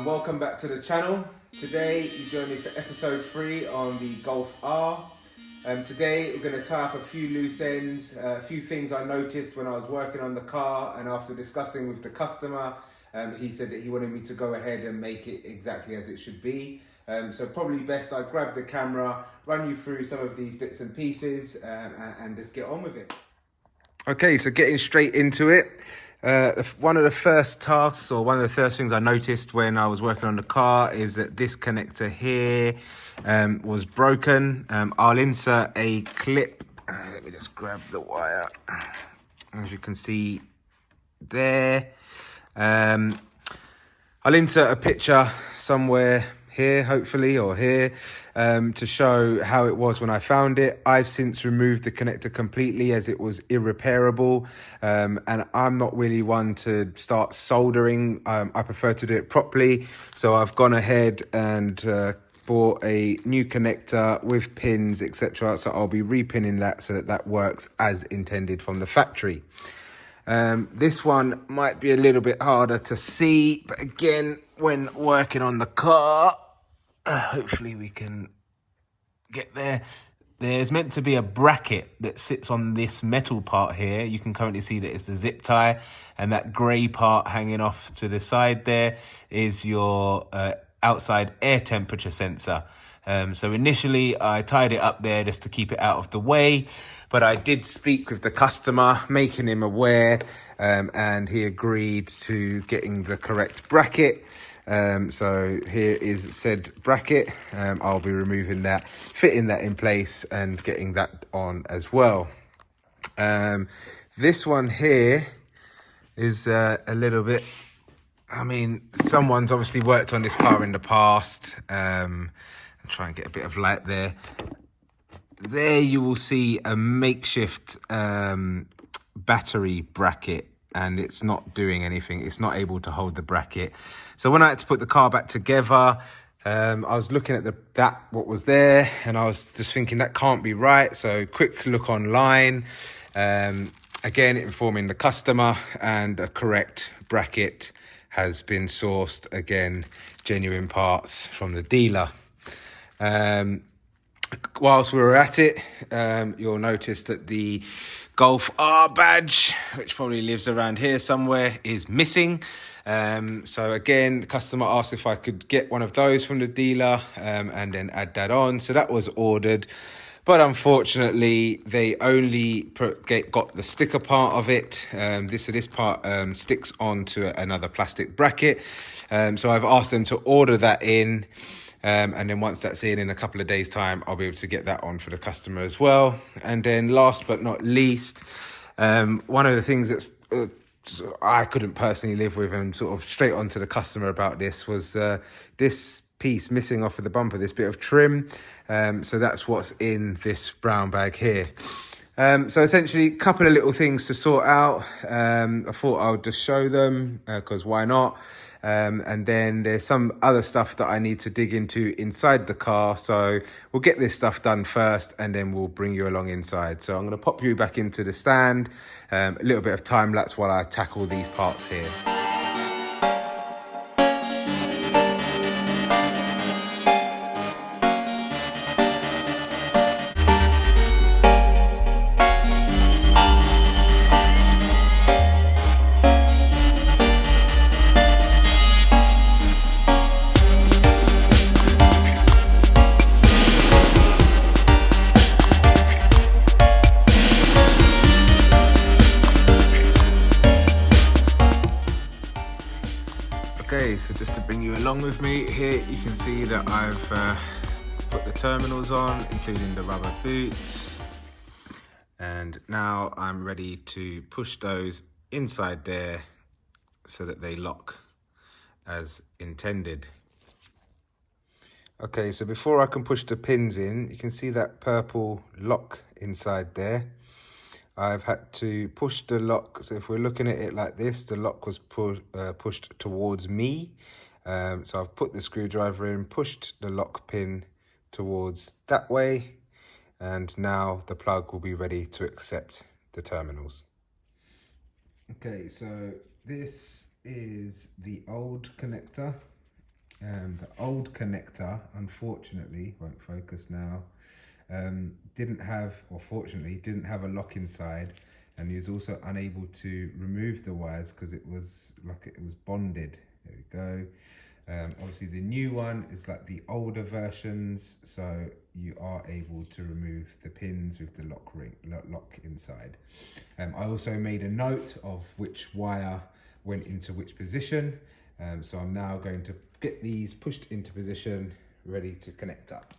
Welcome back to the channel. Today you join me for episode 3 on the Golf R. Today we're going to tie up a few loose ends, a few things I noticed when I was working on the car, and after discussing with the customer, he said that he wanted me to go ahead and make it exactly as it should be. So probably best I grab the camera, run you through some of these bits and pieces, and just get on with it. Okay, so getting straight into it. One of the first tasks, or one of the first things I noticed when I was working on the car, is that this connector here was broken. I'll insert a clip. Let me just grab the wire. As you can see there. I'll insert a picture somewhere here, hopefully, or here, to show how it was when I found it. I've since removed the connector completely as it was irreparable, and I'm not really one to start soldering. I prefer to do it properly, so I've gone ahead and bought a new connector with pins, etc. So I'll be repinning that so that that works as intended from the factory. This one might be a little bit harder to see, but again, when working on the car, hopefully we can get there. There's meant to be a bracket that sits on this metal part here. You can currently see that it's the zip tie, and that grey part hanging off to the side there is your outside air temperature sensor. So initially I tied it up there just to keep it out of the way, but I did speak with the customer, making him aware, and he agreed to getting the correct bracket. So here is said bracket. I'll be removing that, fitting that in place and getting that on as well. This one here is a little bit, I mean, someone's obviously worked on this car in the past. I'll try and get a bit of light there. There you will see a makeshift battery bracket, and it's not doing anything. It's not able to hold the bracket. So when I had to put the car back together, I was looking at what was there, and I was just thinking that can't be right. So quick look online, again informing the customer, and a correct bracket has been sourced. Again, genuine parts from the dealer. Whilst we were at it, you'll notice that the Golf R badge, which probably lives around here somewhere, is missing. So again, the customer asked if I could get one of those from the dealer, and then add that on. So that was ordered, but unfortunately they only got the sticker part of it. This part sticks onto another plastic bracket. So I've asked them to order that in. And then once that's in a couple of days' time, I'll be able to get that on for the customer as well. And then last but not least, one of the things that I couldn't personally live with, and sort of straight on to the customer about this, was this piece missing off of the bumper, this bit of trim. So that's what's in this brown bag here. So essentially a couple of little things to sort out. I thought I would just show them, because why not? And then there's some other stuff that I need to dig into inside the car. So we'll get this stuff done first, and then we'll bring you along inside. So I'm going to pop you back into the stand, a little bit of time lapse while I tackle these parts here. Okay, so just to bring you along with me here, you can see that I've put the terminals on, including the rubber boots. And now I'm ready to push those inside there so that they lock as intended. Okay, so before I can push the pins in, you can see that purple lock inside there. I've had to push the lock. So if we're looking at it like this, the lock was pushed towards me. So I've put the screwdriver in, pushed the lock pin towards that way, and now the plug will be ready to accept the terminals. Okay, so this is the old connector. The old connector, unfortunately, won't focus now, didn't have, or fortunately, didn't have a lock inside, and he was also unable to remove the wires because it was bonded. There we go. Obviously the new one is like the older versions, so you are able to remove the pins with the lock inside. I also made a note of which wire went into which position, so I'm now going to get these pushed into position, ready to connect up.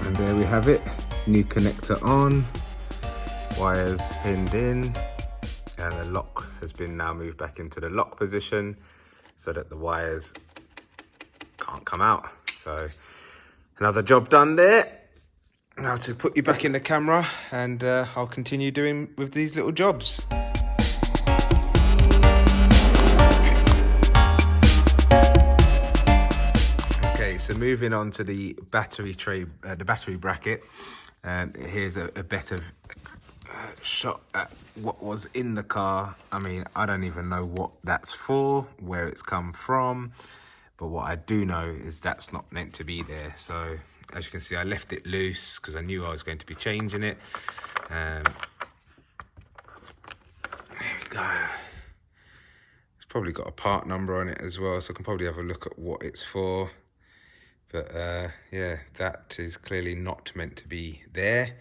And there we have it, new connector on, wires pinned in, and the lock has been now moved back into the lock position so that the wires can't come out. So another job done there. Now to put you back in the camera, and I'll continue doing with these little jobs. Okay, so moving on to the battery tray, the battery bracket. Here's a better shot at what was in the car. I mean, I don't even know what that's for, where it's come from, but what I do know is that's not meant to be there. So as you can see, I left it loose because I knew I was going to be changing it. There we go. It's probably got a part number on it as well, so I can probably have a look at what it's for. But yeah, that is clearly not meant to be there.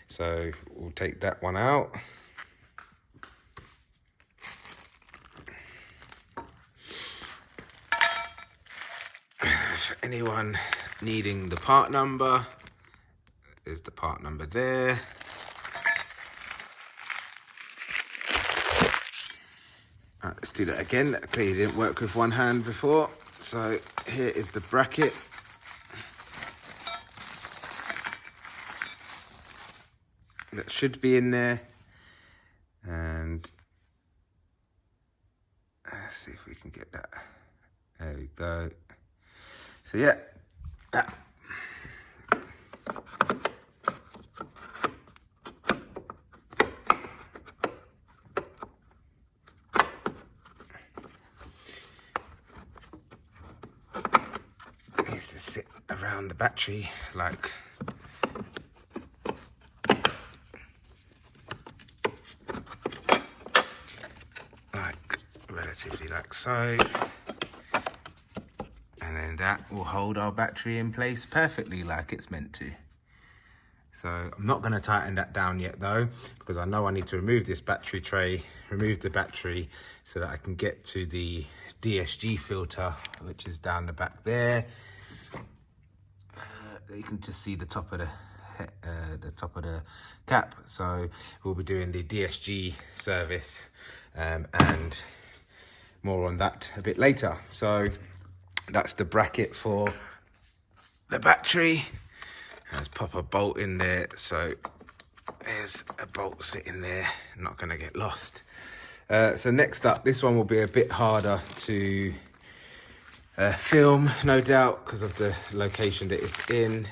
So we'll take that one out. For anyone needing the part number, there's the part number there. Let's do that again. That clearly didn't work with one hand before. So here is the bracket. That should be in there. And let's see if we can get that. There we go. So yeah, that. Needs to sit around the battery like relatively like so, and then that will hold our battery in place perfectly like it's meant to. So I'm not going to tighten that down yet though, because I know I need to remove this battery tray, remove the battery, so that I can get to the DSG filter, which is down the back there. You can just see the top of the cap. So we'll be doing the DSG service, and more on that a bit later. So that's the bracket for the battery. Let's pop a bolt in there. So there's a bolt sitting there, not gonna get lost. So next up, this one will be a bit harder to film, no doubt, because of the location that it's in.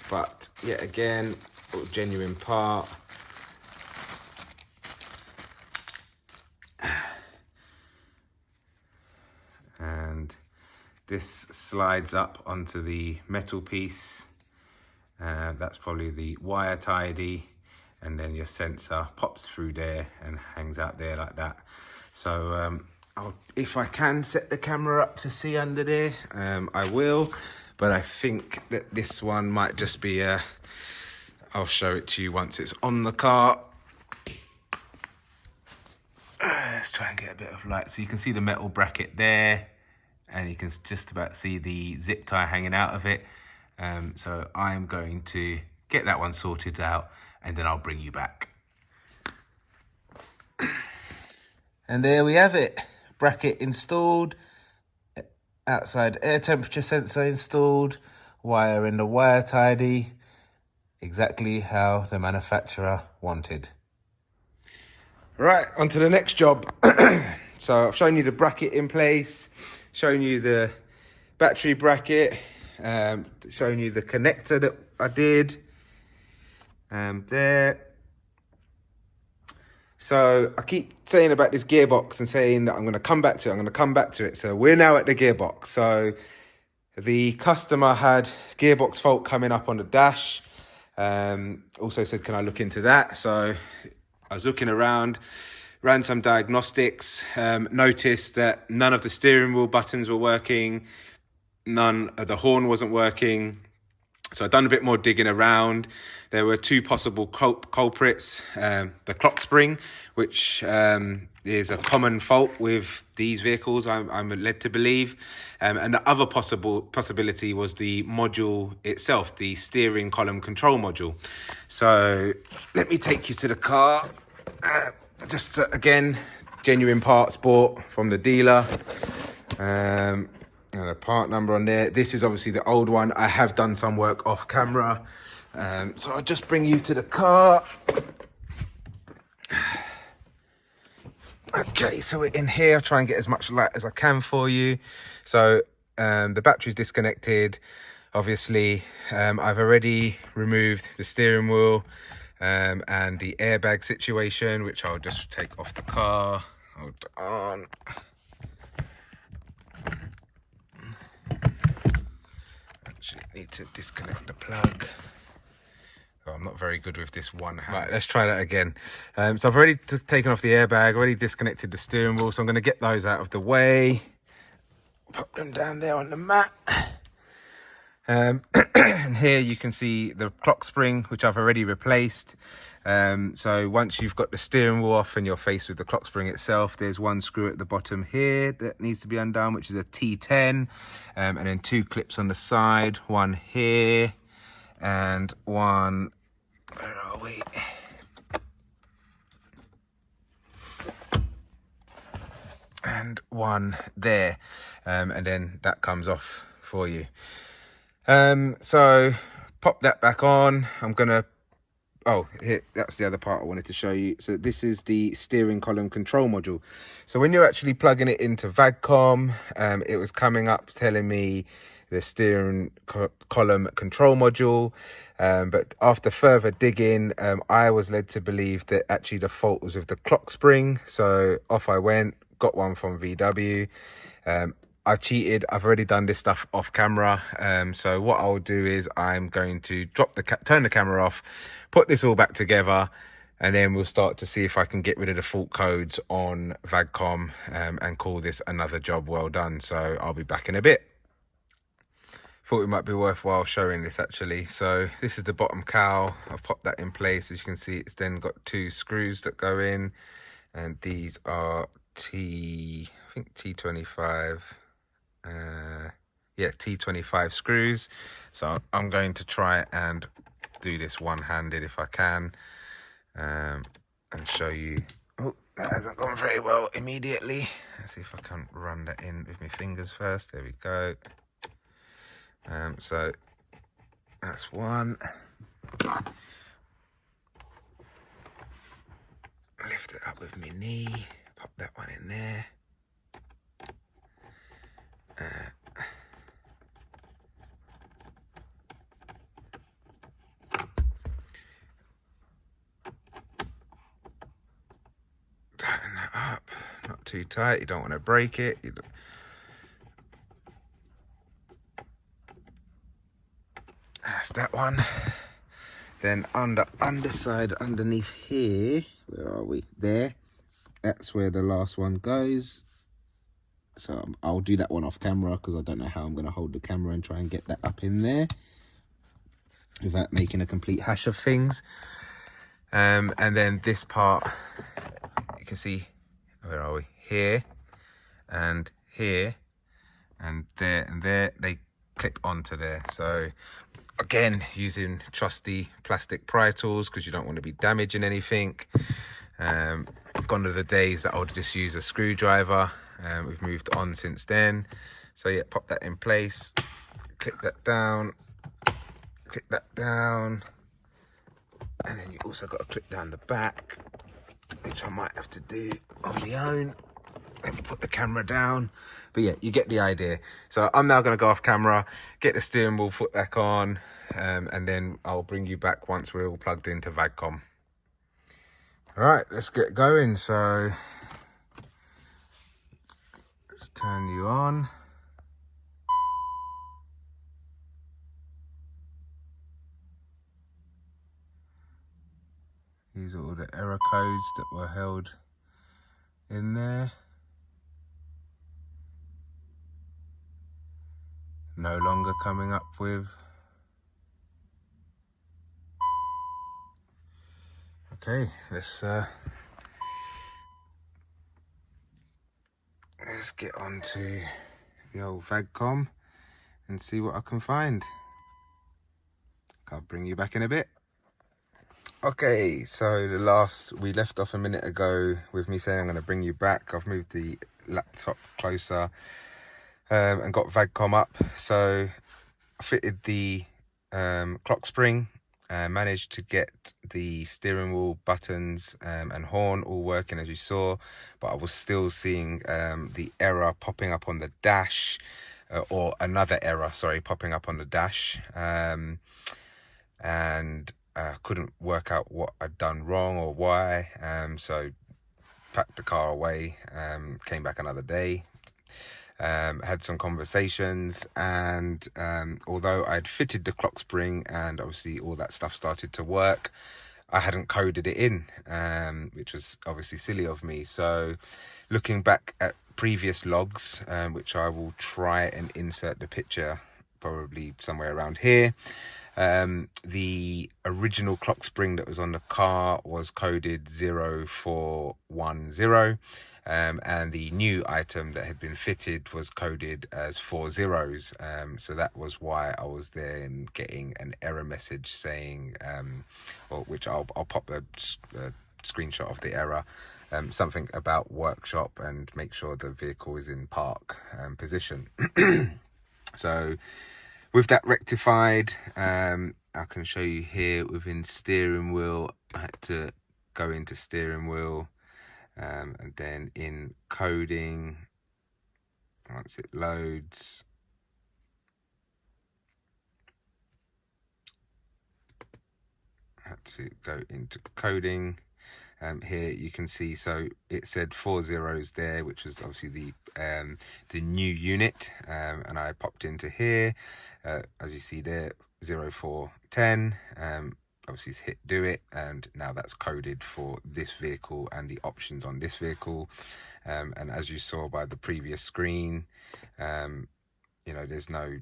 But yet again, a genuine part. And this slides up onto the metal piece. That's probably the wire tidy, and then your sensor pops through there and hangs out there like that. So if I can set the camera up to see under there, I will, but I think that this one might just be I'll show it to you once it's on the car. Let's try and get a bit of light. So you can see the metal bracket there, and you can just about see the zip tie hanging out of it. So I'm going to get that one sorted out, and then I'll bring you back. And there we have it. Bracket installed, outside air temperature sensor installed, wire in the wire tidy. exactly how the manufacturer wanted. Right, on to the next job. So I've shown you the bracket in place, shown you the battery bracket, showing you the connector that I did there. So I keep saying about this gearbox and saying that I'm going to come back to it. So we're now at the gearbox. So the customer had gearbox fault coming up on the dash. Also said, can I look into that? So I was looking around, ran some diagnostics, noticed that none of the steering wheel buttons were working, none of the horn wasn't working. So I've done a bit more digging around. There were two possible culprits. The clock spring, which is a common fault with these vehicles, I'm led to believe. And the other possibility was the module itself, the steering column control module. So let me take you to the car. Again, genuine parts bought from the dealer. And a part number on there. This is obviously the old one. I have done some work off camera. So I'll just bring you to the car. Okay, so we're in here. I'll try and get as much light as I can for you. So the battery's disconnected. Obviously, I've already removed the steering wheel and the airbag situation, which I'll just take off the car. Hold on. Need to disconnect the plug. Oh, I'm not very good with this one hand. Right, let's try that again. So I've already taken off the airbag, already disconnected the steering wheel, so I'm going to get those out of the way. Put them down there on the mat. And here you can see the clock spring, which I've already replaced. So once you've got the steering wheel off and you're faced with the clock spring itself, there's one screw at the bottom here that needs to be undone, which is a T10, and then two clips on the side, one here and one, where are we? And one there, and then that comes off for you. So pop that back on. I'm gonna, oh, here, that's the other part I wanted to show you. So this is the steering column control module. So when you're actually plugging it into VAGCOM, it was coming up telling me the steering column control module. But after further digging, I was led to believe that actually the fault was with the clock spring. So off I went, got one from VW. I've cheated. I've already done this stuff off camera. So what I'll do is I'm going to turn the camera off, put this all back together, and then we'll start to see if I can get rid of the fault codes on VAGCOM and call this another job well done. So I'll be back in a bit. Thought it might be worthwhile showing this actually. So this is the bottom cowl. I've popped that in place. As you can see, it's then got two screws that go in, and these are T25. Yeah, T25 screws. So I'm going to try and do this one-handed if I can, and show you. Oh, that hasn't gone very well immediately. Let's see if I can run that in with my fingers first. There we go. So that's one. Lift it up with my knee, pop that one in there. Tighten that up, not too tight, you don't want to break it. That's that one. Then on the underside, underneath here, where are we? There. That's where the last one goes. So I'll do that one off camera because I don't know how I'm going to hold the camera and try and get that up in there without making a complete hash of things. And then this part, you can see, where are we? Here and here and there, they clip onto there. So again, using trusty plastic pry tools because you don't want to be damaging anything. Gone are the days that I would just use a screwdriver. We've moved on since then. So yeah, pop that in place, click that down, And then you also got to clip down the back, which I might have to do on my own. Let me put the camera down. But yeah, you get the idea. So I'm now going to go off camera, get the steering wheel put back on, and then I'll bring you back once we're all plugged into VAGCOM. All right, let's get going. So let's turn you on. These are all the error codes that were held in there. No longer coming up with. Okay, let's get on to the old VAGCOM and see what I can find. I'll bring you back in a bit. Okay, so we left off a minute ago with me saying I'm going to bring you back. I've moved the laptop closer and got VAGCOM up. So I fitted the clock spring, managed to get the steering wheel buttons and horn all working as you saw, but I was still seeing the error popping up on the dash, or another error, sorry, popping up on the dash, and couldn't work out what I'd done wrong or why. So packed the car away, came back another day, had some conversations, and although I'd fitted the clock spring and obviously all that stuff started to work, I hadn't coded it in, which was obviously silly of me. So looking back at previous logs, which I will try and insert the picture probably somewhere around here, the original clock spring that was on the car was coded 0410, and the new item that had been fitted was coded as 4 zeros. So that was why I was then getting an error message saying, which I'll pop a screenshot of the error, something about workshop and make sure the vehicle is in park position. So with that rectified, I can show you here within steering wheel. I had to go into steering wheel, and then in coding, once it loads, I had to go into coding. Here you can see, so it said 4 zeros there, which was obviously the new unit, and I popped into here, as you see there, 0410, obviously hit do it, and now that's coded for this vehicle and the options on this vehicle. And as you saw by the previous screen, there's no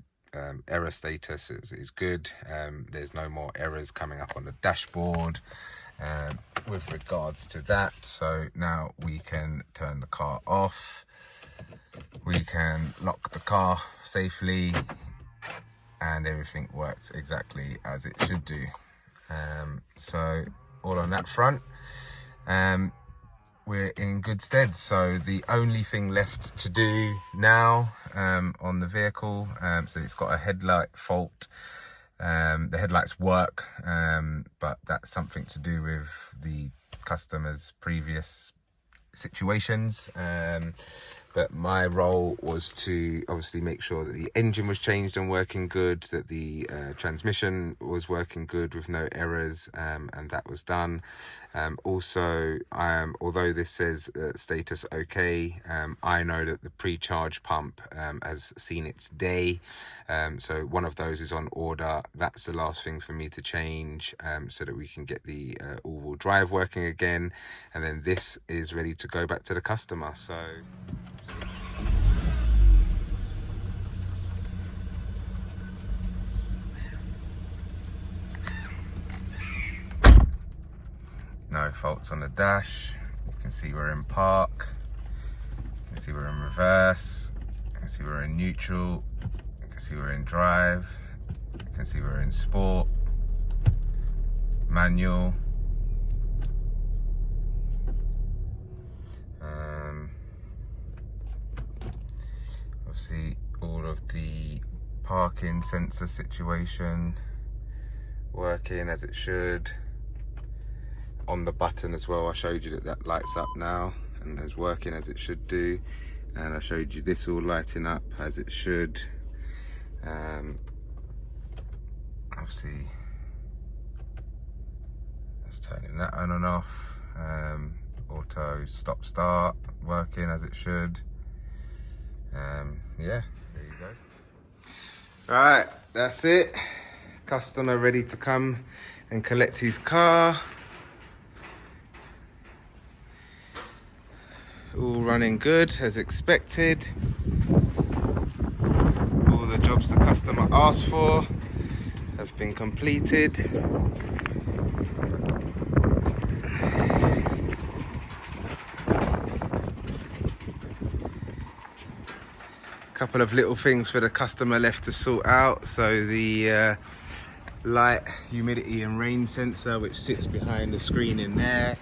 error status is good. There's no more errors coming up on the dashboard with regards to that. So now we can turn the car off, we can lock the car safely, and everything works exactly as it should do. So all on that front, we're in good stead. So the only thing left to do now on the vehicle, so it's got a headlight fault. The headlights work, but that's something to do with the customer's previous situations. But my role was to obviously make sure that the engine was changed and working good, that the transmission was working good with no errors, and that was done. Also, although this says status okay, I know that the pre-charge pump has seen its day, so one of those is on order. That's the last thing for me to change, so that we can get the all-wheel drive working again, and then this is ready to go back to the customer. So no faults on the dash. You can see we're in park, you can see we're in reverse, you can see we're in neutral, you can see we're in drive, you can see we're in sport, manual, obviously all of the parking sensor situation working as it should. on the button as well. I showed you that that lights up now and is working as it should do, and I showed you this all lighting up as it should. Obviously that's turning that on and off. Auto stop start working as it should. Yeah, there you go. Right, that's it. Customer ready to come and collect his car. All running good as expected. All the jobs the customer asked for have been completed. Couple of little things for the customer left to sort out. So the light, humidity and rain sensor, which sits behind the screen in there,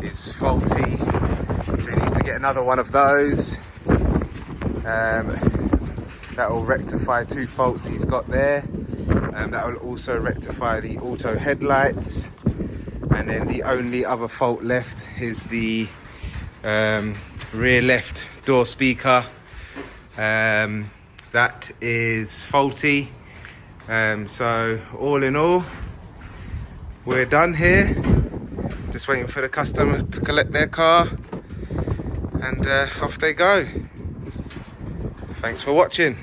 is faulty. So he needs to get another one of those. That will rectify 2 faults he's got there. That will also rectify the auto headlights. And then the only other fault left is the rear left door speaker. That is faulty. So all in all, we're done here. Just waiting for the customer to collect their car, and off they go. Thanks for watching.